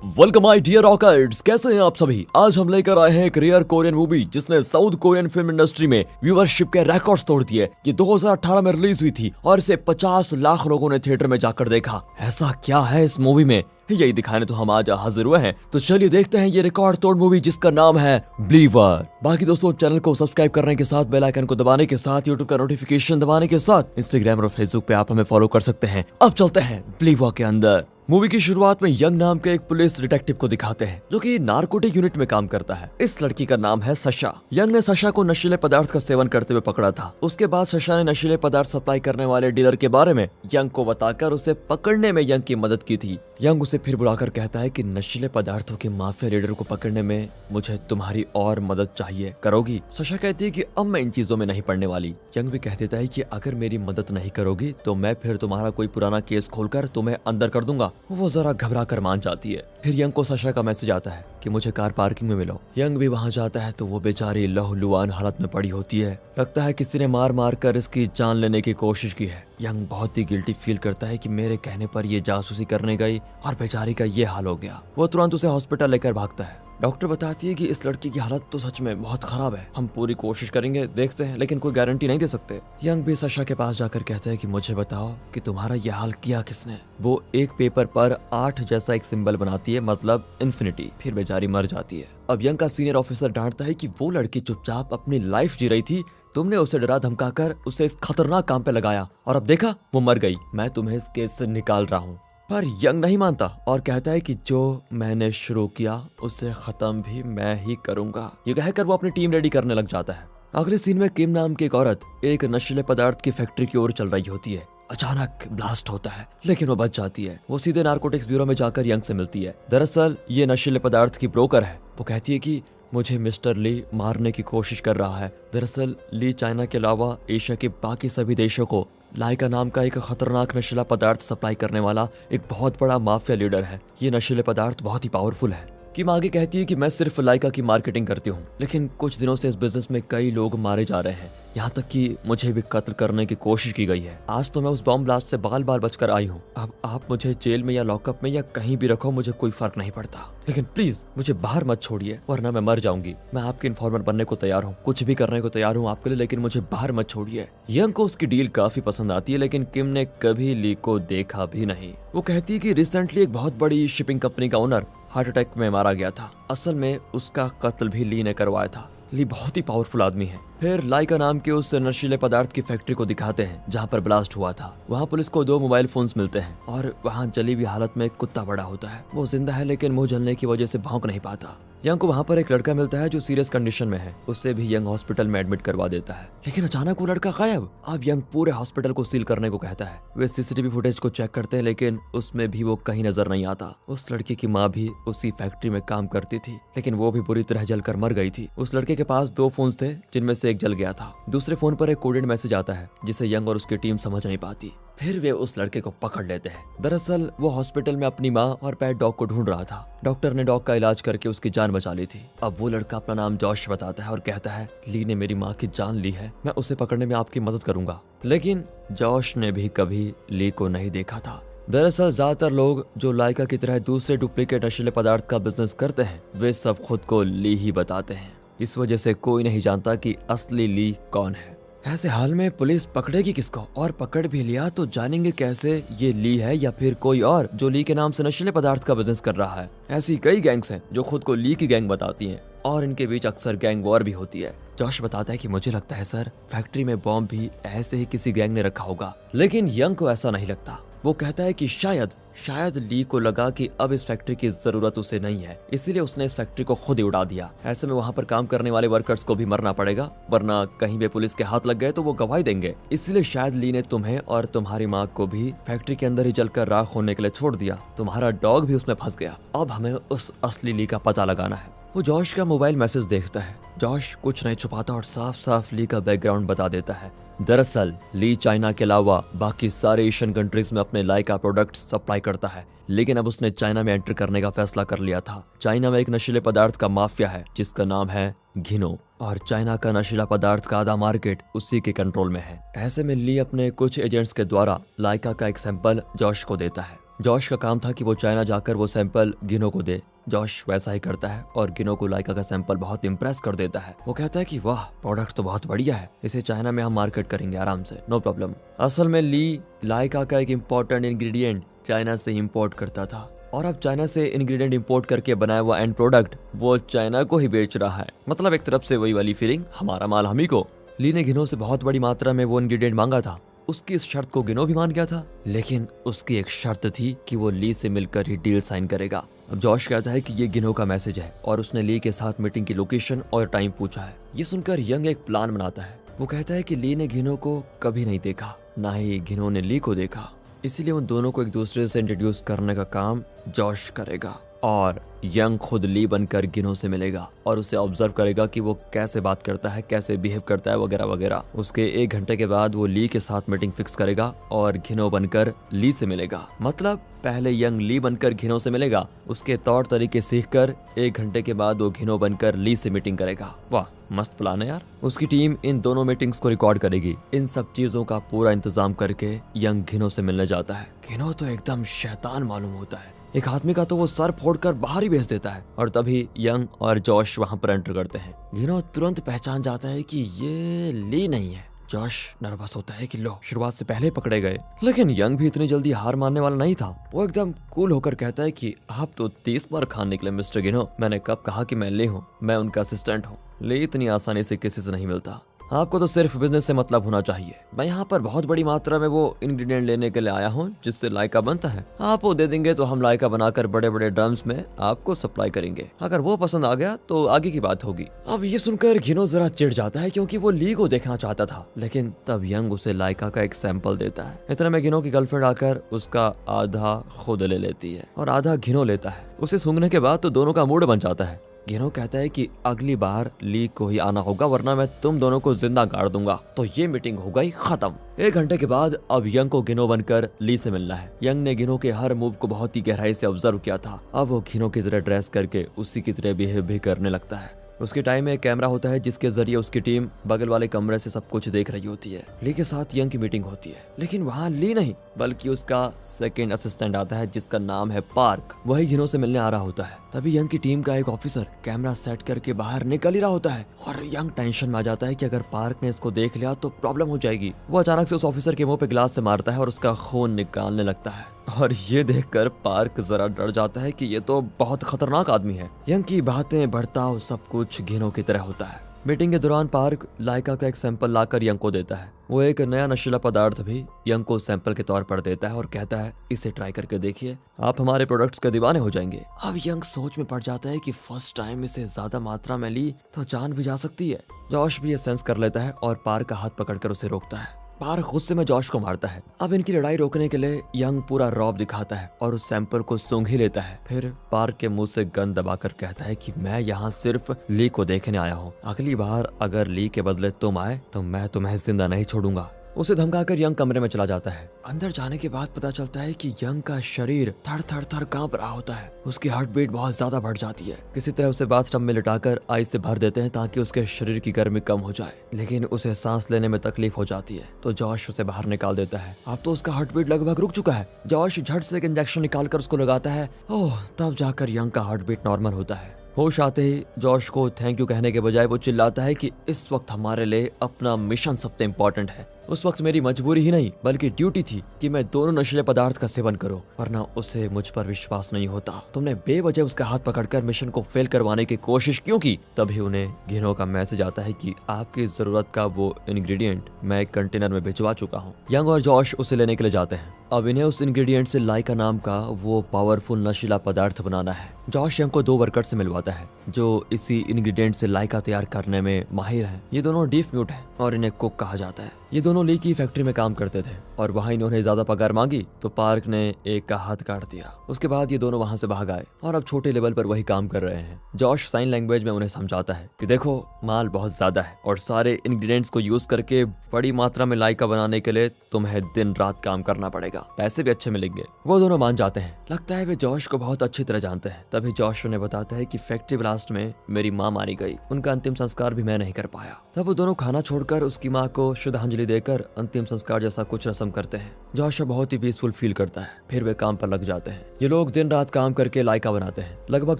Welcome my dear rockers, कैसे हैं आप सभी। आज हम लेकर आए हैं एक रेयर कोरियन मूवी जिसने साउथ कोरियन फिल्म इंडस्ट्री में व्यूअरशिप के रिकॉर्ड्स तोड़ दिए। ये 2018 में रिलीज हुई थी और इसे 50 लाख लोगों ने थिएटर में जाकर देखा। ऐसा क्या है इस मूवी में, यही दिखाने तो हम आज हाजिर हुए हैं। तो चलिए देखते हैं ये रिकॉर्ड तोड़ मूवी जिसका नाम है बिलीवर। बाकी दोस्तों, चैनल को सब्सक्राइब करने के साथ बेल आइकन को दबाने के साथ यूट्यूब का नोटिफिकेशन दबाने के साथ इंस्टाग्राम और फेसबुक पे आप हमें फॉलो कर सकते हैं। अब चलते हैं बिलीवर के अंदर। मूवी की शुरुआत में यंग नाम के एक पुलिस डिटेक्टिव को दिखाते हैं जो कि नारकोटिक यूनिट में काम करता है। इस लड़की का नाम है सशा। यंग ने सशा को नशीले पदार्थ का सेवन करते हुए पकड़ा था। उसके बाद सशा ने नशीले पदार्थ सप्लाई करने वाले डीलर के बारे में यंग को बताकर उसे पकड़ने में यंग की मदद की थी। यंग उसे फिर बुलाकर कहता है कि नशीले पदार्थों के माफिया लीडर को पकड़ने में मुझे तुम्हारी और मदद चाहिए, करोगी? सशा कहती है कि अब मैं इन चीजों में नहीं पड़ने वाली। यंग भी कह देता है कि अगर मेरी मदद नहीं करोगी तो मैं फिर तुम्हारा कोई पुराना केस खोलकर तुम्हें अंदर कर दूंगा। वो जरा घबरा कर मान जाती है। फिर यंग को सशा का मैसेज आता है कि मुझे कार पार्किंग में मिलो। यंग भी वहां जाता है तो वो बेचारी लहूलुहान हालत में पड़ी होती है। लगता है किसी ने मार मार कर इसकी जान लेने की कोशिश की है। यंग बहुत ही गिल्टी फील करता है कि मेरे कहने पर ये जासूसी करने गई और बेचारी का ये हाल हो गया। वो तुरंत उसे हॉस्पिटल लेकर भागता है। डॉक्टर बताती है कि इस लड़की की हालत तो सच में बहुत खराब है। हम पूरी कोशिश करेंगे, देखते हैं, लेकिन कोई गारंटी नहीं दे सकते। यंग भी सशा के पास जाकर कहता है कि मुझे बताओ कि तुम्हारा यह हाल किया किसने। वो एक पेपर पर 8 जैसा एक सिंबल बनाती है, मतलब इन्फिनिटी। फिर बेचारी मर जाती है। अब यंग का सीनियर ऑफिसर डांटता है कि वो लड़की चुपचाप अपनी लाइफ जी रही थी, तुमने उसे डरा धमकाकर उसे इस खतरनाक काम पे लगाया और अब देखा वो मर गई। मैं तुम्हें इस केस से निकाल रहा हूँ। पर यंग नहीं मानता और कहता है कि जो मैंने शुरू किया उसे खत्म भी मैं ही करूंगा। ये कहकर वो अपनी टीम रेडी करने लग जाता है। अगले सीन में किम नाम की एक औरत एक नशीले पदार्थ की फैक्ट्री की ओर चल रही होती है। अचानक ब्लास्ट होता है लेकिन वो बच जाती है। वो सीधे नारकोटिक्स ब्यूरो में जाकर यंग से मिलती है। दरअसल ये नशीले पदार्थ की ब्रोकर है। वो कहती है कि मुझे मिस्टर ली मारने की कोशिश कर रहा है। दरअसल ली चाइना के अलावा एशिया के बाकी सभी देशों को लाइका नाम का एक खतरनाक नशीला पदार्थ सप्लाई करने वाला एक बहुत बड़ा माफिया लीडर है। ये नशीले पदार्थ बहुत ही पावरफुल है। किम आगे कहती है कि मैं सिर्फ लाइका की मार्केटिंग करती हूँ, लेकिन कुछ दिनों से इस बिजनेस में कई लोग मारे जा रहे हैं, यहाँ तक कि मुझे भी कत्ल करने की कोशिश की गई है। आज तो मैं उस बॉम्ब ब्लास्ट से बाल बाल बचकर आई हूँ। अब आप मुझे जेल में या लॉकअप में या कहीं भी रखो, मुझे कोई फर्क नहीं पड़ता, लेकिन प्लीज मुझे बाहर मत छोड़िए वरना मैं मर जाऊंगी। मैं आपके इन्फॉर्मर बनने को तैयार हूँ, कुछ भी करने को तैयार हूँ आपके लिए, लेकिन मुझे बाहर मत छोड़िए। यंग को उसकी डील काफी पसंद आती है, लेकिन किम ने कभी ली को देखा भी नहीं। वो कहती है कि रिसेंटली एक बहुत बड़ी शिपिंग कंपनी का ओनर हार्ट अटैक में मारा गया था। असल में उसका कत्ल भी ली ने करवाया था। ली बहुत ही पावरफुल आदमी है। फिर लाइका नाम के उस नशीले पदार्थ की फैक्ट्री को दिखाते हैं जहाँ पर ब्लास्ट हुआ था। वहाँ पुलिस को 2 मोबाइल फोन्स मिलते हैं और वहाँ जली हुई हालत में एक कुत्ता बड़ा होता है। वो जिंदा है लेकिन मुंह जलने की वजह से भौंक नहीं पाता। यंग को वहाँ पर एक लड़का मिलता है जो सीरियस कंडीशन में है। उससे भी यंग हॉस्पिटल में एडमिट करवा देता है, लेकिन अचानक वो लड़का गायब। अब यंग पूरे हॉस्पिटल को सील करने को कहता है। वे सीसीटीवी फुटेज को चेक करते हैं, लेकिन उसमें भी वो कहीं नजर नहीं आता। उस लड़की की माँ भी उसी फैक्ट्री में काम करती थी, लेकिन वो भी बुरी तरह जलकर मर गई थी। उस लड़के के पास 2 फोन थे जिनमें से एक जल गया था। दूसरे फोन पर एक कोडेड मैसेज आता है जिसे यंग और उसकी टीम समझ नहीं पाती। फिर वे उस लड़के को पकड़ लेते हैं। दरअसल वो हॉस्पिटल में अपनी माँ और पेट डॉग को ढूंढ रहा था। डॉक्टर ने डॉग का इलाज करके उसकी जान बचा ली थी। अब वो लड़का अपना नाम जॉश बताता है और कहता है ली ने मेरी माँ की जान ली है, मैं उसे पकड़ने में आपकी मदद करूंगा। लेकिन जॉश ने भी कभी ली को नहीं देखा था। दरअसल ज्यादातर लोग जो लाइका की तरह दूसरे डुप्लीकेट नशीले पदार्थ का बिजनेस करते हैं वे सब खुद को ली ही बताते हैं। इस वजह से कोई नहीं जानता कि असली ली कौन है। ऐसे हाल में पुलिस पकड़ेगी किसको, और पकड़ भी लिया तो जानेंगे कैसे ये ली है या फिर कोई और जो ली के नाम से नशीले पदार्थ का बिजनेस कर रहा है। ऐसी कई गैंग्स हैं जो खुद को ली की गैंग बताती हैं और इनके बीच अक्सर गैंग वॉर भी होती है। जॉश बताता है कि मुझे लगता है सर फैक्ट्री में बॉम्ब भी ऐसे ही किसी गैंग ने रखा होगा, लेकिन यंग को ऐसा नहीं लगता। वो कहता है कि शायद ली को लगा कि अब इस फैक्ट्री की जरूरत उसे नहीं है, इसीलिए उसने इस फैक्ट्री को खुद ही उड़ा दिया। ऐसे में वहाँ पर काम करने वाले वर्कर्स को भी मरना पड़ेगा, वरना कहीं भी पुलिस के हाथ लग गए तो वो गवाही देंगे। इसलिए शायद ली ने तुम्हें और तुम्हारी माँ को भी फैक्ट्री के अंदर ही जलकर राख होने के लिए छोड़ दिया। तुम्हारा डॉग भी उसमें फंस गया। अब हमें उस असली ली का पता लगाना है। वो जॉश का मोबाइल मैसेज देखता है। जॉश कुछ नहीं छुपाता और साफ साफ ली का बैकग्राउंड बता देता है। दरअसल ली चाइना के अलावा बाकी सारे एशियन कंट्रीज में अपने लाइका प्रोडक्ट सप्लाई करता है, लेकिन अब उसने चाइना में एंटर करने का फैसला कर लिया था। चाइना में एक नशीले पदार्थ का माफिया है जिसका नाम है घिनो, और चाइना का नशीला पदार्थ का आधा मार्केट उसी के कंट्रोल में है। ऐसे में ली अपने कुछ एजेंट्स के द्वारा लाइका का एक सैंपल जॉश को देता है। जॉश का काम था कि वो चाइना जाकर वो सैंपल गिनो को दे। जॉश वैसा ही करता है और गिनो को लाइका का सैंपल बहुत इम्प्रेस कर देता है। वो कहता है कि वाह, प्रोडक्ट तो बहुत बढ़िया है, इसे चाइना में हम मार्केट करेंगे आराम से, नो प्रॉब्लम। असल में ली लाइका का एक इम्पोर्टेंट इंग्रेडिएंट चाइना से इम्पोर्ट करता था और अब चाइना से इंग्रेडिएंट इंपोर्ट करके बनाया हुआ एंड प्रोडक्ट वो चाइना को ही बेच रहा है। मतलब एक तरफ से वही वाली फीलिंग, हमारा माल हम ही को। ली ने गिनो से बहुत बड़ी मात्रा में वो इंग्रेडिएंट मांगा था। उसकी इस शर्त को गिनो भी मान गया था, लेकिन उसकी एक शर्त थी कि वो ली से मिलकर ही डील साइन करेगा। अब जॉश कहता है कि ये गिनो का मैसेज है और उसने ली के साथ मीटिंग की लोकेशन और टाइम पूछा है। ये सुनकर यंग एक प्लान बनाता है। वो कहता है कि ली ने गिनो को कभी नहीं देखा, ना ही गिनो ने ली को देखा, इसीलिए उन दोनों को एक दूसरे से इंट्रोड्यूस करने का काम जॉश करेगा और यंग खुद ली बनकर गिनो से मिलेगा और उसे ऑब्जर्व करेगा कि वो कैसे बात करता है, कैसे बिहेव करता है वगैरह वगैरह। उसके 1 घंटे के बाद वो ली के साथ मीटिंग फिक्स करेगा और घिनो बनकर ली से मिलेगा। मतलब पहले यंग ली बनकर घिनो से मिलेगा, उसके तौर तरीके सीखकर 1 घंटे के बाद वो घिनो बनकर ली से मीटिंग करेगा। वाह, मस्त प्लान है यार। उसकी टीम इन दोनों मीटिंग्स को रिकॉर्ड करेगी। इन सब चीजों का पूरा इंतजाम करके यंग घिनो से मिलने जाता है। घिनो तो एकदम शैतान मालूम होता है। एक आदमी का तो वो सर फोड़कर बाहर ही भेज देता है और तभी यंग और जॉश वहां पर एंटर करते हैं। घिनो तुरंत पहचान जाता है कि ये ली नहीं है। जॉश नर्वस होता है कि लो, शुरुआत से पहले पकड़े गए, लेकिन यंग भी इतनी जल्दी हार मानने वाला नहीं था। वो एकदम कूल होकर कहता है कि आप तो 30 बार खान निकले मिस्टर गिनो, मैंने कब कहा कि मैं ली हूँ, मैं उनका असिस्टेंट हूँ। ली इतनी आसानी से किसी से नहीं मिलता, आपको तो सिर्फ बिजनेस से मतलब होना चाहिए। मैं यहाँ पर बहुत बड़ी मात्रा में वो इंग्रेडिएंट लेने के लिए आया हूँ जिससे लाइका बनता है। आप वो दे देंगे तो हम लाइका बनाकर बड़े बड़े ड्रम्स में आपको सप्लाई करेंगे। अगर वो पसंद आ गया तो आगे की बात होगी। अब ये सुनकर घिनो जरा चिढ़ जाता है क्योंकि वो ली को देखना चाहता था, लेकिन तब यंग उसे लाइका का एक सैंपल देता है। इतने में घिनो की गर्लफ्रेंड आकर उसका आधा खुद ले लेती है और आधा घिनो लेता है। उसे सूंघने के बाद तो दोनों का मूड बन जाता है। घिनो कहता है कि अगली बार ली को ही आना होगा वरना मैं तुम दोनों को जिंदा गाड़ दूंगा। तो ये मीटिंग हो गई खत्म। 1 घंटे के बाद अब यंग को घिनो बनकर ली से मिलना है। यंग ने घिनो के हर मूव को बहुत ही गहराई से ऑब्जर्व किया था। अब वो घिनो की तरह ड्रेस करके उसी की तरह बिहेव भी करने लगता है। उसके टाइम में एक कैमरा होता है जिसके जरिए उसकी टीम बगल वाले कमरे से सब कुछ देख रही होती है। ली के साथ यंग की मीटिंग होती है, लेकिन वहाँ ली नहीं बल्कि उसका सेकंड असिस्टेंट आता है जिसका नाम है पार्क। वही घिनो से मिलने आ रहा होता है। तभी यंग की टीम का एक ऑफिसर कैमरा सेट करके बाहर निकल ही रहा होता है और यंग टेंशन में आ जाता है कि अगर पार्क ने इसको देख लिया तो प्रॉब्लम हो जाएगी। वो अचानक से उस ऑफिसर के मुंह पे ग्लास से मारता है और उसका खून निकालने लगता है और ये देखकर पार्क जरा डर जाता है कि ये तो बहुत खतरनाक आदमी है। यंग की बातें, बर्ताव सब कुछ घिनो की तरह होता है। मीटिंग के दौरान पार्क लाइका का एक सैंपल लाकर यंग को देता है। वो एक नया नशीला पदार्थ भी यंग को सैंपल के तौर पर देता है और कहता है इसे ट्राई करके देखिए, आप हमारे प्रोडक्ट्स के दीवाने हो जाएंगे। अब यंग सोच में पड़ जाता है कि फर्स्ट टाइम इसे ज्यादा मात्रा में ली तो जान भी जा सकती है। जॉश भी ये सेंस कर लेता है और पार्क का हाथ पकड़कर उसे रोकता है। पार्क गुस्से में जॉश को मारता है। अब इनकी लड़ाई रोकने के लिए यंग पूरा रौब दिखाता है और उस सैंपल को सूंघ ही लेता है। फिर पार्क के मुंह से गन दबाकर कहता है कि मैं यहाँ सिर्फ ली को देखने आया हूँ, अगली बार अगर ली के बदले तुम आए तो मैं तुम्हें जिंदा नहीं छोड़ूंगा। उसे धमकाकर यंग कमरे में चला जाता है। अंदर जाने के बाद पता चलता है कि यंग का शरीर थर थर थर कांप रहा होता है। उसकी हार्ट बीट बहुत ज्यादा बढ़ जाती है। किसी तरह उसे बाथटब में लिटाकर आइस से भर देते हैं ताकि उसके शरीर की गर्मी कम हो जाए, लेकिन उसे सांस लेने में तकलीफ हो जाती है तो जॉश उसे बाहर निकाल देता है। अब तो उसका हार्ट बीट लगभग रुक चुका है। जॉश झट से एक इंजेक्शन निकालकर उसको लगाता है। ओह, तब जाकर यंग का हार्ट बीट नॉर्मल होता है। होश आते ही जॉश को थैंक यू कहने के बजाय वो चिल्लाता है कि इस वक्त हमारे लिए अपना मिशन सबसे इम्पोर्टेंट है। उस वक्त मेरी मजबूरी ही नहीं बल्कि ड्यूटी थी कि मैं दोनों नशीले पदार्थ का सेवन करूं, वरना उसे मुझ पर विश्वास नहीं होता। तुमने बेवजह उसका हाथ पकड़कर मिशन को फेल करवाने की कोशिश क्यों की? तभी उन्हें घिनो का मैसेज आता है कि आपकी जरूरत का वो इंग्रेडिएंट मैं एक कंटेनर में भिजवा चुका हूँ। यंग और जॉश उसे लेने के लिए जाते हैं। अब इन्हें उस इंग्रेडिएंट से लाइका नाम का वो पावरफुल नशीला पदार्थ बनाना है। जॉश यंग को 2 वर्कर से मिलवाता है जो इसी इंग्रेडिएंट से लाइका तैयार करने में माहिर हैं। ये दोनों डीफ म्यूट हैं और इन्हें कुक कहा जाता है। ये दोनों ली की फैक्ट्री में काम करते थे और वहाँ इन्होंने ज्यादा पगार मांगी तो पार्क ने एक का हाथ काट दिया। उसके बाद ये दोनों वहाँ से भाग आए और अब छोटे लेवल पर वही काम कर रहे हैं। जॉश साइन लैंग्वेज में उन्हें समझाता है कि देखो, माल बहुत ज्यादा है और सारे इंग्रेडिएंट्स को यूज करके बड़ी मात्रा में लाइका बनाने के लिए तुम्हें दिन रात काम करना पड़ेगा। पैसे भी अच्छे मिलेंगे। वो दोनों मान जाते हैं। लगता है वे जॉश को बहुत अच्छी तरह जानते हैं। तभी जॉश उन्हें बताता है कि फैक्ट्री ब्लास्ट में मेरी माँ मारी गई, उनका अंतिम संस्कार भी मैं नहीं कर पाया। तब वो दोनों खाना छोड़कर उसकी माँ को श्रद्धांजलि देकर अंतिम संस्कार जैसा कुछ रस्म करते हैं। जॉश बहुत ही पीसफुल फील करता है। फिर वे काम पर लग जाते हैं। ये लोग दिन रात काम करके लाइका बनाते हैं। लगभग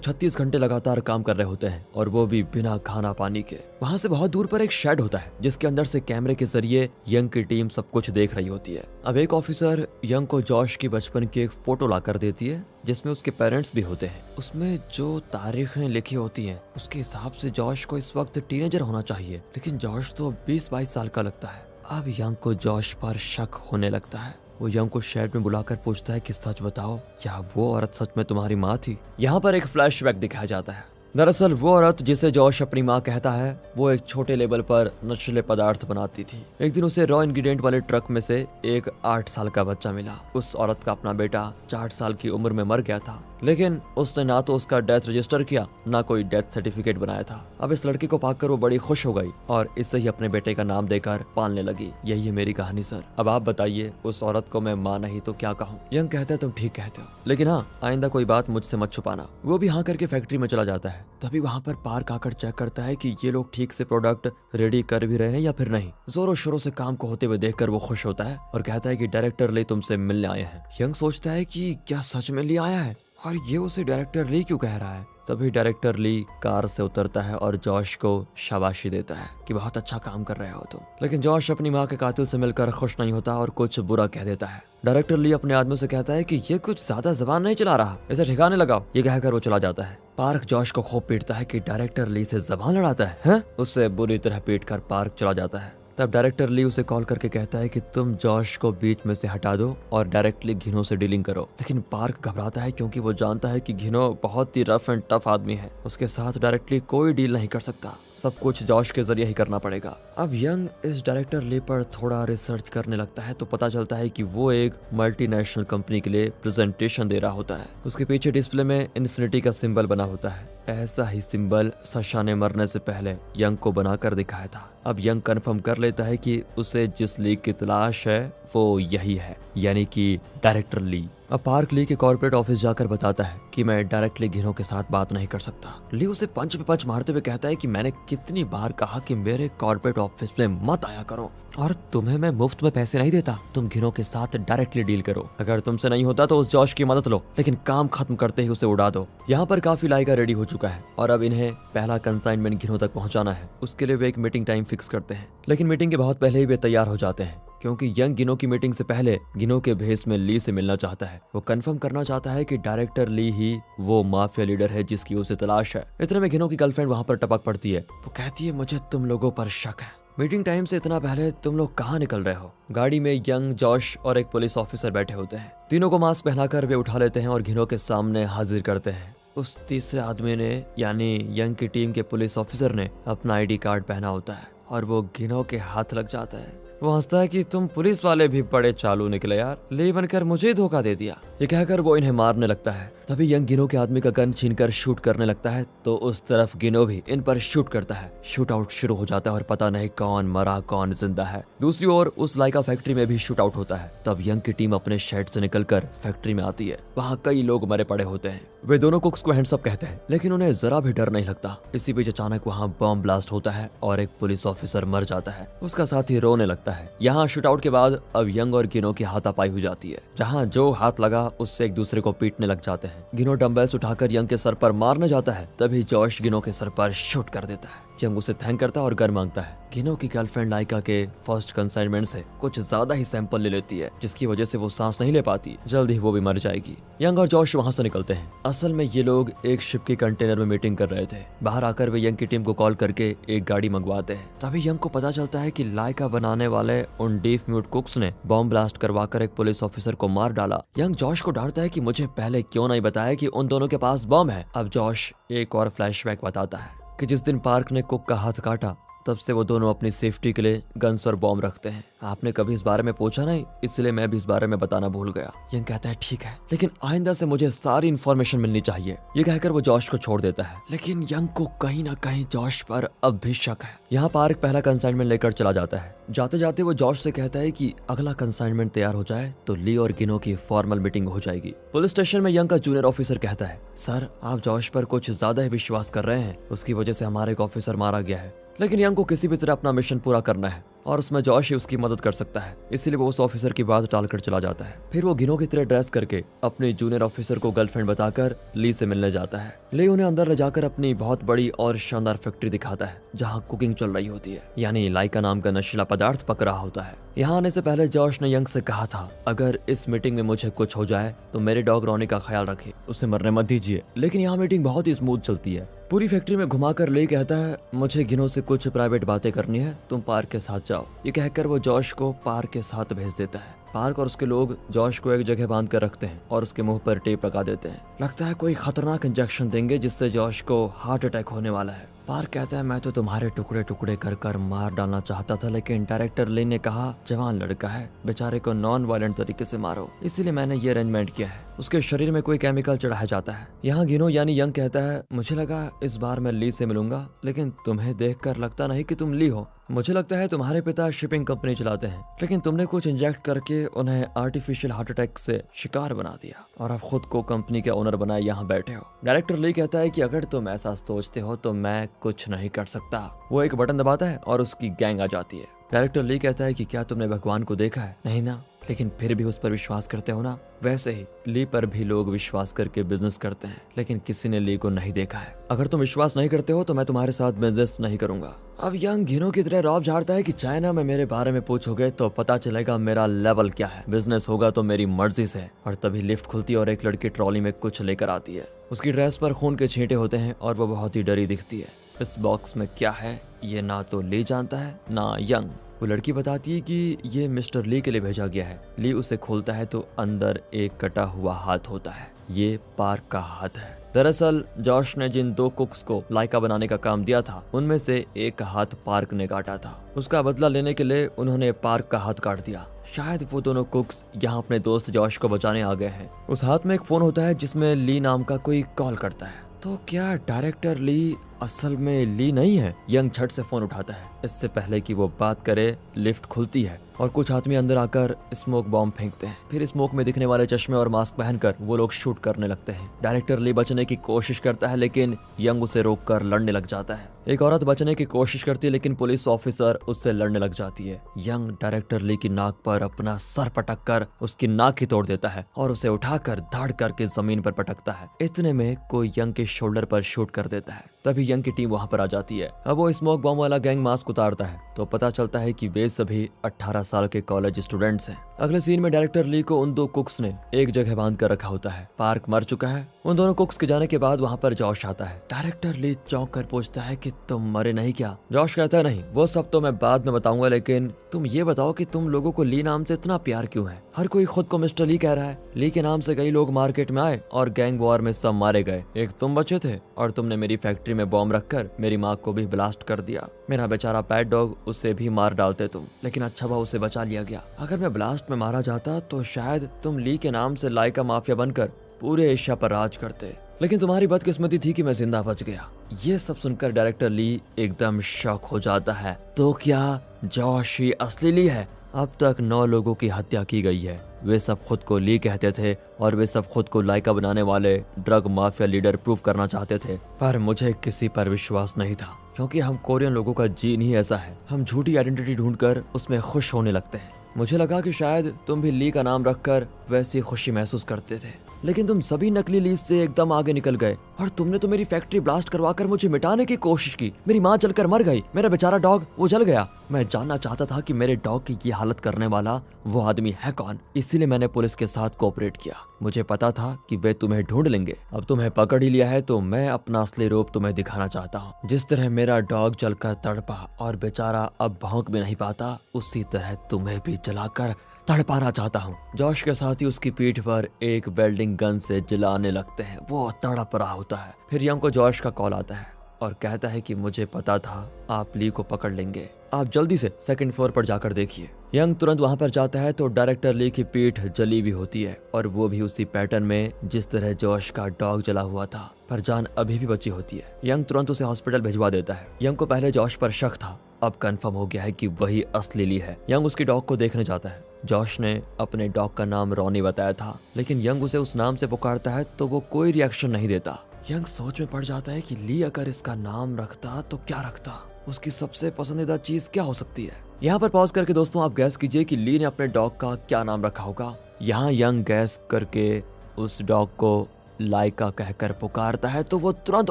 36 घंटे लगातार काम कर रहे होते हैं और वो भी बिना खाना पानी के। वहाँ से बहुत दूर पर एक शेड होता है जिसके अंदर से कैमरे के जरिए यंग की टीम सब कुछ देख रही होती है। अब एक ऑफिसर यंग को जॉश की बचपन की एक फोटो ला कर देती है जिसमें उसके पेरेंट्स भी होते हैं। उसमें जो तारीखें लिखी होती हैं उसके हिसाब से जॉश को इस वक्त टीनेजर होना चाहिए, लेकिन जॉश तो 20-22 साल का लगता है। अब यंग को जॉश पर शक होने लगता है। वो यंग को शेड में बुलाकर पूछता है कि सच बताओ, क्या वो औरत सच में तुम्हारी माँ थी? यहाँ पर एक फ्लैशबैक दिखाया जाता है। दरअसल वो औरत जिसे जॉश अपनी माँ कहता है वो एक छोटे लेवल पर नशीले पदार्थ बनाती थी। एक दिन उसे रॉ इंग्रेडिएंट वाले ट्रक में से एक 8 साल का बच्चा मिला। उस औरत का अपना बेटा 4 साल की उम्र में मर गया था, लेकिन उसने ना तो उसका डेथ रजिस्टर किया ना कोई डेथ सर्टिफिकेट बनाया था। अब इस लड़की को पाकर वो बड़ी खुश हो गई और इससे ही अपने बेटे का नाम देकर पालने लगी। यही है मेरी कहानी सर। अब आप बताइए, उस औरत को मैं माँ नहीं तो क्या कहूँ? यंग कहता है तुम ठीक कहते हो, लेकिन हाँ आइंदा कोई बात मुझसे मत छुपाना। वो भी हाँ करके फैक्ट्री में चला जाता है। तभी वहाँ पर पार्क आकर चेक करता है कि ये लोग ठीक से प्रोडक्ट रेडी कर भी रहे हैं या फिर नहीं। जोरों शोरों से काम को होते हुए देखकर वो खुश होता है और कहता है कि डायरेक्टर ली तुमसे मिलने आए हैं। यंग सोचता है कि क्या सच में ली आया है और ये उसे डायरेक्टर ली क्यों कह रहा है। तभी डायरेक्टर ली कार से उतरता है और जॉश को शाबाशी देता है कि बहुत अच्छा काम कर रहे हो तुम। लेकिन जॉश अपनी माँ के कातिल से मिलकर खुश नहीं होता और कुछ बुरा कह देता है। डायरेक्टर ली अपने आदमियों से कहता है कि ये कुछ ज्यादा जबान नहीं चला रहा, इसे ठिकाने लगाओ। ये कहकर वो चला जाता है। पार्क जॉश को खूब पीटता है कि डायरेक्टर ली से जबान लड़ाता है? उससे बुरी तरह पीट कर पार्क चला जाता है। तब डायरेक्टर ली उसे कॉल करके कहता है कि तुम जॉश को बीच में से हटा दो और डायरेक्टली घिनो से डीलिंग करो। लेकिन पार्क घबराता है क्योंकि वो जानता है कि घिनो बहुत ही रफ एंड टफ आदमी है। उसके साथ डायरेक्टली कोई डील नहीं कर सकता, सब कुछ जॉश के जरिए ही करना पड़ेगा। अब यंग इस डायरेक्टर ली पर थोड़ा रिसर्च करने लगता है तो पता चलता है कि वो एक मल्टीनेशनल कंपनी के लिए प्रेजेंटेशन दे रहा होता है। उसके पीछे डिस्प्ले में इन्फिनिटी का सिंबल बना होता है। ऐसा ही सिंबल सशा ने मरने से पहले यंग को बनाकर दिखाया था। अब यंग कंफर्म कर लेता है कि उसे जिस लीग की तलाश है वो यही है, यानी कि डायरेक्टर ली। अब पार्क ली के कॉर्पोरेट ऑफिस जाकर बताता है कि मैं डायरेक्टली घिनो के साथ बात नहीं कर सकता। ली उसे पंच पे पंच मारते हुए कहता है कि मैंने कितनी बार कहा कि मेरे कॉर्पोरेट ऑफिस में मत आया करो और तुम्हें मैं मुफ्त में पैसे नहीं देता। तुम घिनो के साथ डायरेक्टली डील करो। अगर तुमसे नहीं होता तो उस जॉश की मदद लो, लेकिन काम खत्म करते ही उसे उड़ा दो। यहाँ पर काफी लाइका रेडी हो चुका है और अब इन्हें पहला कंसाइनमेंट घिनो तक पहुंचाना है। उसके लिए वे एक मीटिंग टाइम फिक्स करते हैं, लेकिन मीटिंग के बहुत पहले ही वे तैयार हो जाते हैं क्योंकि यंग घिनो की मीटिंग से पहले घिनो के भेस में ली से मिलना चाहता है। वो कंफर्म करना चाहता है कि डायरेक्टर ली ही वो माफिया लीडर है जिसकी उसे तलाश है। इतने में घिनो की गर्लफ्रेंड वहाँ पर टपक पड़ती है। वो कहती है मुझे तुम लोगों पर शक है, मीटिंग टाइम से इतना पहले तुम लोग कहाँ निकल रहे हो? गाड़ी में यंग, जॉश और एक पुलिस ऑफिसर बैठे होते हैं। तीनों को मास्क पहनाकर वे उठा लेते हैं और घिनो के सामने हाजिर करते हैं। उस तीसरे आदमी ने यानी यंग की टीम के पुलिस ऑफिसर ने अपना आईडी कार्ड पहना होता है और वो घिनो के हाथ लग जाता है। वो हंसता है कि तुम पुलिस वाले भी बड़े चालू निकले यार, ले बनकर मुझे धोखा दे दिया। ये कहकर वो इन्हें मारने लगता है। तभी यंग घिनो के आदमी का गन छीनकर शूट करने लगता है तो उस तरफ घिनो भी इन पर शूट करता है। शूट आउट शुरू हो जाता है और पता नहीं कौन मरा कौन जिंदा है। दूसरी ओर उस लाइका फैक्ट्री में भी शूट आउट होता है। तब यंग की टीम अपने शेड से निकलकर फैक्ट्री में आती है। वहाँ कई लोग मरे पड़े होते हैं। वे दोनों कुक्स को हैंड्स अप कहते हैं, लेकिन उन्हें जरा भी डर नहीं लगता। इसी बीच अचानक वहाँ बॉम्ब ब्लास्ट होता है और एक पुलिस ऑफिसर मर जाता है। उसका साथी रोने लगता है। यहाँ शूट आउट के बाद अब यंग और घिनो की हाथापाई हो जाती है, जहाँ जो हाथ लगा उससे एक दूसरे को पीटने लग जाते हैं। घिनो डंबल्स उठाकर यंग के सर पर मारने जाता है, तभी जॉश घिनो के सर पर शूट कर देता है। यंग उसे थैंक करता है और गन मांगता है। घिनो की गर्लफ्रेंड लाइका के फर्स्ट कंसाइनमेंट से कुछ ज्यादा ही सैंपल ले लेती है, जिसकी वजह से वो सांस नहीं ले पाती। जल्द ही वो भी मर जाएगी। यंग और जॉश वहाँ से निकलते हैं। असल में ये लोग एक शिप के कंटेनर में मीटिंग कर रहे थे। बाहर आकर वे यंग की टीम को कॉल करके एक गाड़ी मंगवाते हैं। तभी यंग को पता चलता है कि लाइका बनाने वाले उन डीफ म्यूट कुक्स ने बॉम्ब ब्लास्ट करवाकर एक पुलिस ऑफिसर को मार डाला। यंग जॉश को डांटता है कि मुझे पहले क्यों नहीं बताया कि उन दोनों के पास बॉम्ब है। अब जॉश एक और फ्लैशबैक बताता है कि जिस दिन पार्क ने कुक का हाथ काटा तब से वो दोनों अपनी सेफ्टी के लिए गन्स और बॉम्ब रखते हैं। आपने कभी इस बारे में पूछा नहीं, इसलिए मैं भी इस बारे में बताना भूल गया। यंग कहता है ठीक है, लेकिन आइंदा से मुझे सारी इन्फॉर्मेशन मिलनी चाहिए। ये कहकर वो जॉश को छोड़ देता है, लेकिन यंग को कहीं ना कहीं जॉश पर अब भी शक है। यहाँ पार्क पहला कंसाइनमेंट लेकर चला जाता है। जाते जाते वो जॉश से कहता है कि अगला कंसाइनमेंट तैयार हो जाए तो ली और गिनो की फॉर्मल मीटिंग हो जाएगी। पुलिस स्टेशन में यंग का जूनियर ऑफिसर कहता है, सर आप जॉश पर कुछ ज्यादा ही विश्वास कर रहे हैं, उसकी वजह से हमारा एक ऑफिसर मारा गया है। लेकिन यंग को किसी भी तरह अपना मिशन पूरा करना है और उसमें जॉश ही उसकी मदद कर सकता है, इसीलिए वो उस ऑफिसर की बात टालकर चला जाता है। फिर वो गिनो की तरह ड्रेस करके अपने जूनियर ऑफिसर को गर्लफ्रेंड बताकर ली से मिलने जाता है। ली उन्हें अंदर ले जाकर अपनी बहुत बड़ी और शानदार फैक्ट्री दिखाता है जहाँ कुकिंग चल रही होती है, यानी लाइका नाम का नशीला पदार्थ पक रहा होता है। यहाँ आने से पहले जॉश ने यंग से कहा था, अगर इस मीटिंग में मुझे कुछ हो जाए तो मेरे डॉग रॉनी का ख्याल रखे, उसे मरने मत दीजिए। लेकिन यहाँ मीटिंग बहुत ही स्मूथ चलती है। पूरी फैक्ट्री में घुमाकर ली कहता है, मुझे गिनो से कुछ प्राइवेट बातें करनी है, तुम पार्क के साथ जाओ। ये कहकर वो जॉश को पार्क के साथ भेज देता है। पार्क और उसके लोग जॉश को एक जगह बांध कर रखते हैं और उसके मुंह पर टेप लगा देते हैं। लगता है कोई खतरनाक इंजेक्शन देंगे जिससे जॉश को हार्ट अटैक होने वाला है। पार्क कहता है, मैं तो तुम्हारे टुकड़े टुकड़े कर कर मार डालना चाहता था, लेकिन डायरेक्टर ली ने कहा जवान लड़का है, बेचारे को नॉन वायलेंट तरीके से मारो, इसीलिए मैंने ये अरेंजमेंट किया है। उसके शरीर में कोई केमिकल चढ़ाया जाता है। यहाँ गिनो यानी यंग कहता है, मुझे लगा इस बार मैं ली से मिलूंगा, लेकिन तुम्हें देखकर लगता नहीं कि तुम ली हो। मुझे लगता है तुम्हारे पिता शिपिंग कंपनी चलाते हैं, लेकिन तुमने कुछ इंजेक्ट करके उन्हें आर्टिफिशियल हार्ट अटैक से शिकार बना दिया और अब खुद को कंपनी के ओनर बनाए यहाँ बैठे हो। डायरेक्टर ली कहता है कि अगर तुम ऐसा सोचते हो तो मैं कुछ नहीं कर सकता। वो एक बटन दबाता है और उसकी गैंग आ जाती है। डायरेक्टर ली कहता है कि क्या तुमने भगवान को देखा है? नहीं ना, लेकिन फिर भी उस पर विश्वास करते हो ना। वैसे ही ली पर भी लोग विश्वास करके बिजनेस करते हैं, लेकिन किसी ने ली को नहीं देखा है। अगर तुम विश्वास नहीं करते हो तो मैं तुम्हारे साथ बिजनेस नहीं करूंगा। अब यंग गिनो की तरह रौब झाड़ता है कि चाइना में मेरे बारे में पूछोगे तो पता चलेगा मेरा लेवल क्या है। बिजनेस होगा तो मेरी मर्जी से। और तभी लिफ्ट खुलती है और एक लड़की ट्रॉली में कुछ लेकर आती है। उसकी ड्रेस पर खून के छींटे होते हैं और वो बहुत ही डरी दिखती है। इस बॉक्स में क्या है ये ना तो ली जानता है ना यंग। वो लड़की बताती है कि ये मिस्टर ली के लिए भेजा गया है। ली उसे खोलता है तो अंदर एक कटा हुआ हाथ होता है। ये पार्क का हाथ है। दरअसल जॉश ने जिन 2 कुक्स को लाइका बनाने का काम दिया था, उनमें से एक हाथ पार्क ने काटा था। उसका बदला लेने के लिए उन्होंने पार्क का हाथ काट दिया। शायद वो दोनों कुक्स यहाँ अपने दोस्त जॉश को बचाने आ गए हैं। उस हाथ में एक फोन होता है जिसमें ली नाम का कोई कॉल करता है। तो क्या डायरेक्टर ली असल में ली नहीं है? यंग झट से फोन उठाता है। इससे पहले कि वो बात करे, लिफ्ट खुलती है और कुछ आदमी अंदर आकर स्मोक बॉम्ब फेंकते हैं। फिर स्मोक में दिखने वाले चश्मे और मास्क पहनकर वो लोग शूट करने लगते हैं। डायरेक्टर ली बचने की कोशिश करता है, लेकिन यंग उसे रोककर लड़ने लग जाता है। एक औरत बचने की कोशिश करती है, लेकिन पुलिस ऑफिसर उससे लड़ने लग जाती है। यंग डायरेक्टर ली की नाक पर अपना सर पटक कर उसकी नाक ही तोड़ देता है और उसे उठाकर धड़ करके जमीन पर पटकता है। इतने में कोई यंग के शोल्डर पर शूट कर देता है। तभी यंग की टीम वहां पर आ जाती है। अब वो स्मोक बॉम्ब वाला गैंग मास्क उतारता है तो पता चलता है कि वे सभी 18 साल के कॉलेज स्टूडेंट्स हैं। अगले सीन में डायरेक्टर ली को उन 2 कुक्स ने एक जगह बांध कर रखा होता है। पार्क मर चुका है। उन दोनों कुक्स के जाने के बाद वहाँ पर जॉश आता है। डायरेक्टर ली चौंक कर पूछता है कि तुम मरे नहीं क्या? जॉश कहता है, नहीं, वो सब तो मैं बाद में बताऊंगा, लेकिन तुम ये बताओ कि तुम लोगों को ली नाम से इतना प्यार क्यों है? हर कोई खुद को मिस्टर ली कह रहा है। ली के नाम से कई लोग मार्केट में आए और गैंग वॉर में सब मारे गए। एक तुम बचे थे और तुमने मेरी फैक्ट्री में बॉम्ब रखकर मेरी माँ को भी ब्लास्ट कर दिया। मेरा बेचारा पैट डॉग, उसे भी मार डालते तुम, लेकिन अच्छा हुआ उसे बचा लिया गया। अगर मैं ब्लास्ट में मारा जाता तो शायद तुम ली के नाम से लाइका माफिया बनकर पूरे एशिया पर राज करते, लेकिन तुम्हारी बदकिस्मती थी कि मैं जिंदा बच गया। ये सब सुनकर डायरेक्टर ली एकदम शॉक हो जाता है। तो क्या जॉश ही असली ली है? अब तक 9 लोगों की हत्या की गई है। वे सब खुद को ली कहते थे और वे सब खुद को लाइका बनाने वाले ड्रग माफिया लीडर प्रूव करना चाहते थे, पर मुझे किसी पर विश्वास नहीं था, क्योंकि हम कोरियन लोगों का जीन ही ऐसा है। हम झूठी आइडेंटिटी ढूंढकर उसमें खुश होने लगते हैं। मुझे लगा कि शायद तुम भी ली का नाम रखकर वैसी खुशी महसूस करते थे, लेकिन तुम सभी नकली ली से एकदम आगे निकल गए और तुमने तो मेरी फैक्ट्री ब्लास्ट करवाकर मुझे मिटाने की कोशिश की। मेरी माँ जलकर मर गई, मेरा बेचारा डॉग वो जल गया। मैं जानना चाहता था कि मेरे डॉग की ये हालत करने वाला वो आदमी है कौन, इसीलिए मैंने पुलिस के साथ कोऑपरेट किया। मुझे पता था कि वे तुम्हें ढूंढ लेंगे। अब तुम्हें पकड़ ही लिया है तो मैं अपना असली रूप तुम्हें दिखाना चाहता हूँ। जिस तरह मेरा डॉग जलकर तड़पा और बेचारा अब भौंक भी नहीं पाता, उसी तरह तुम्हें भी जलाकर तड़पाना चाहता हूँ। जॉश के साथ ही उसकी पीठ पर एक वेल्डिंग गन से जलाने लगते हैं। वो तड़प रहा होता है। फिर यंग को जॉश का कॉल आता है और कहता है कि मुझे पता था आप ली को पकड़ लेंगे, आप जल्दी से सेकंड फ्लोर पर जाकर देखिए। यंग तुरंत वहां पर जाता है तो डायरेक्टर ली की पीठ जली भी होती है और वो भी उसी पैटर्न में जिस तरह जॉश का डॉग जला हुआ था, पर जान अभी भी बची होती है। यंग तुरंत उसे हॉस्पिटल भिजवा देता है। यंग को पहले जॉश पर शक था, अब कंफर्म हो गया है कि वही असली ली है। यंग उसकी डॉग को देखने जाता है। जॉश ने अपने डॉग का नाम रॉनी बताया था, लेकिन यंग उसे उस नाम से पुकारता है तो वो कोई रिएक्शन नहीं देता। यंग सोच में पड़ जाता है कि ली अगर इसका नाम रखता तो क्या रखता, उसकी सबसे पसंदीदा चीज क्या हो सकती है। यहाँ पर पॉज करके दोस्तों आप गैस कीजिए कि ली ने अपने डॉग का क्या नाम रखा होगा। यहाँ यंग गैस करके उस डॉग को लाइका कहकर पुकारता है तो वो तुरंत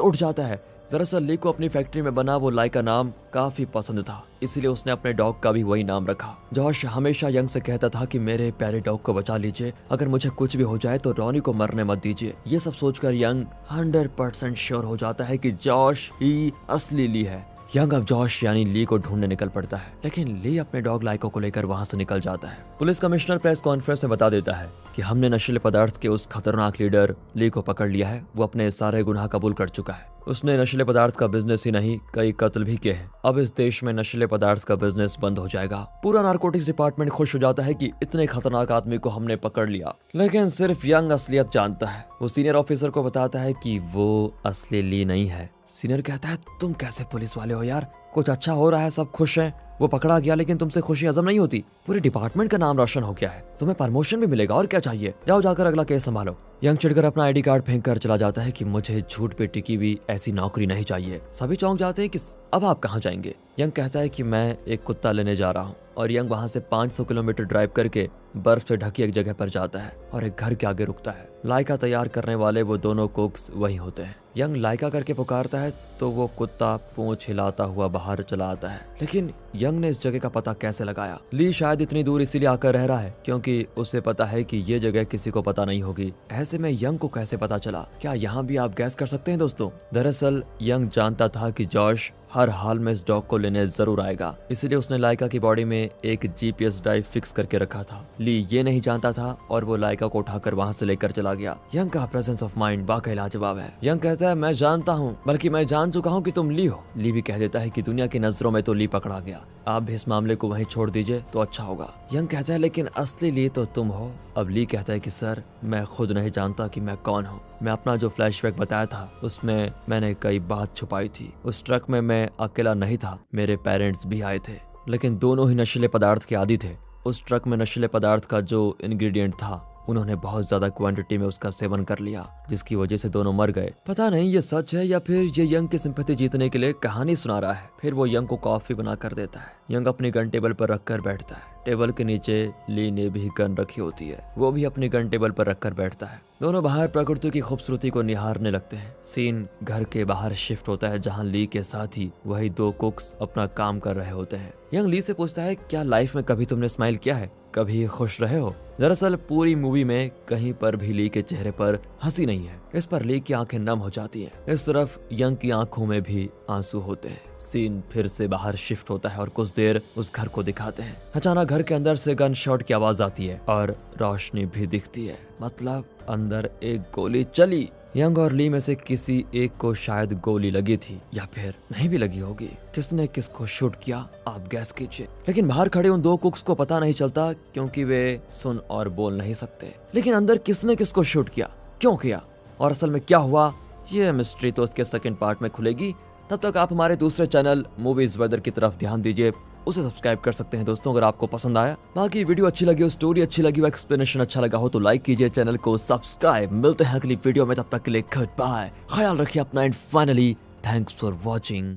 उठ जाता है। दरअसल ली को अपनी फैक्ट्री में बना वो लाइका नाम काफी पसंद था, इसलिए उसने अपने डॉग का भी वही नाम रखा। जॉश हमेशा यंग से कहता था कि मेरे प्यारे डॉग को बचा लीजिए, अगर मुझे कुछ भी हो जाए तो रॉनी को मरने मत दीजिए। ये सब सोचकर यंग 100% श्योर हो जाता है कि जॉश ही असली ली है। यंग अब जॉश यानी ली को ढूंढने निकल पड़ता है, लेकिन ली अपने डॉग लाइको को लेकर वहां से निकल जाता है। पुलिस कमिश्नर प्रेस कॉन्फ्रेंस में बता देता है कि हमने नशीले पदार्थ के उस खतरनाक लीडर ली को पकड़ लिया है, वो अपने सारे गुनाह कबूल कर चुका है। उसने नशीले पदार्थ का बिजनेस ही नहीं कई कत्ल भी किए हैं। अब इस देश में नशीले पदार्थ का बिजनेस बंद हो जाएगा। पूरा नारकोटिक्स डिपार्टमेंट खुश हो जाता है कि इतने खतरनाक आदमी को हमने पकड़ लिया, लेकिन सिर्फ यंग असलियत जानता है। वो सीनियर ऑफिसर को बताता है कि वो असली ली नहीं है। सीनियर कहता है तुम कैसे पुलिस वाले हो यार, कुछ अच्छा हो रहा है, सब खुश हैं, वो पकड़ा गया, लेकिन तुमसे खुशी हजम नहीं होती। पूरे डिपार्टमेंट का नाम रोशन हो गया है, तुम्हें प्रमोशन भी मिलेगा, और क्या चाहिए, जाओ जाकर अगला केस संभालो। यंग चिढ़कर अपना आईडी कार्ड फेंक कर चला जाता है कि मुझे झूठ पे टिकी भी ऐसी नौकरी नहीं चाहिए। सभी चौंक जाते हैं कि अब आप कहाँ जाएंगे। यंग कहता है कि मैं एक कुत्ता लेने जा रहा हूँ, और यंग वहाँ से 500 किलोमीटर ड्राइव करके बर्फ से ढकी एक जगह पर जाता है और एक घर के आगे रुकता है। लाइका तैयार करने वाले वो दोनों कुक्स वही होते हैं। यंग लाइका करके पुकारता है तो वो कुत्ता पूंछ हिलाता हुआ बाहर चला आता है, लेकिन यंग ने इस जगह का पता कैसे लगाया? ली शायद इतनी दूर इसीलिए आकर रह रहा है क्योंकि उसे पता है कि ये जगह किसी को पता नहीं होगी। ऐसे में यंग को कैसे पता चला? क्या यहाँ भी आप गैस कर सकते हैं दोस्तों? दरअसल यंग जानता था कि जॉश हर हाल में इस डॉग को लेने जरूर आएगा, इसलिए उसने लाइका की बॉडी में एक जीपीएस ड्राइव फिक्स करके रखा था। ली ये नहीं जानता था और वो लाइका को उठाकर वहाँ से लेकर चला गया। यंग का प्रेजेंस ऑफ माइंड वाकई लाजवाब है। यंग कहता है मैं जानता हूँ, बल्कि मैं जान चुका हूँ कि तुम ली हो। ली भी कह देता है कि दुनिया की नजरों में तो ली पकड़ा गया, आप भी इस मामले को वहीं छोड़ दीजिए तो अच्छा होगा। यंग कहता है लेकिन असली ली तो तुम हो। अब ली कहता है कि सर मैं खुद नहीं जानता कि मैं कौन हूँ। मैं अपना जो फ्लैशबैक बताया था उसमें मैंने कई बात छुपाई थी। उस ट्रक में मैं अकेला नहीं था, मेरे पेरेंट्स भी आए थे, लेकिन दोनों ही नशीले पदार्थ के आदी थे। उस ट्रक में नशीले पदार्थ का जो इंग्रेडिएंट था उन्होंने बहुत ज्यादा क्वांटिटी में उसका सेवन कर लिया, जिसकी वजह से दोनों मर गए। पता नहीं ये सच है या फिर ये यंग की सिंपैथी जीतने के लिए कहानी सुना रहा है। फिर वो यंग को कॉफी बना कर देता है। यंग अपनी गन टेबल पर रखकर बैठता है। टेबल के नीचे ली ने भी गन रखी होती है, वो भी अपनी गन टेबल पर रखकर बैठता है। दोनों बाहर प्रकृति की खूबसूरती को निहारने लगते हैं। सीन घर के बाहर शिफ्ट होता है जहाँ ली के साथ ही वही दो कुक्स अपना काम कर रहे होते हैं। यंग ली से पूछता है क्या लाइफ में कभी तुमने स्माइल किया है, कभी खुश रहे हो? दरअसल पूरी मूवी में कहीं पर भी ली के चेहरे पर हंसी नहीं है। इस पर ली की आंखें नम हो जाती हैं। इस तरफ यंग की आंखों में भी आंसू होते हैं। सीन फिर से बाहर शिफ्ट होता है और कुछ देर उस घर को दिखाते हैं। अचानक घर के अंदर से गन शॉट की आवाज आती है और रोशनी भी दिखती है, मतलब अंदर एक गोली चली। यंग और ली में से किसी एक को शायद गोली लगी थी या फिर नहीं भी लगी होगी। किसने किसको शूट किया आप गैस कीजिए। लेकिन बाहर खड़े उन दो कुक्स को पता नहीं चलता क्योंकि वे सुन और बोल नहीं सकते। लेकिन अंदर किसने किसको शूट किया, क्यों किया और असल में क्या हुआ, ये मिस्ट्री तो इसके सेकंड पार्ट में खुलेगी। तब तक आप हमारे दूसरे चैनल मूवीज वेदर की तरफ ध्यान दीजिए, उसे सब्सक्राइब कर सकते हैं दोस्तों अगर आपको पसंद आया। बाकी वीडियो अच्छी लगी हो, स्टोरी अच्छी लगी हो, एक्सप्लेनेशन अच्छा लगा हो तो लाइक कीजिए, चैनल को सब्सक्राइब। मिलते हैं अगली वीडियो में, तब तक के लिए गुड बाय, ख्याल रखिए अपना and finally thanks for watching.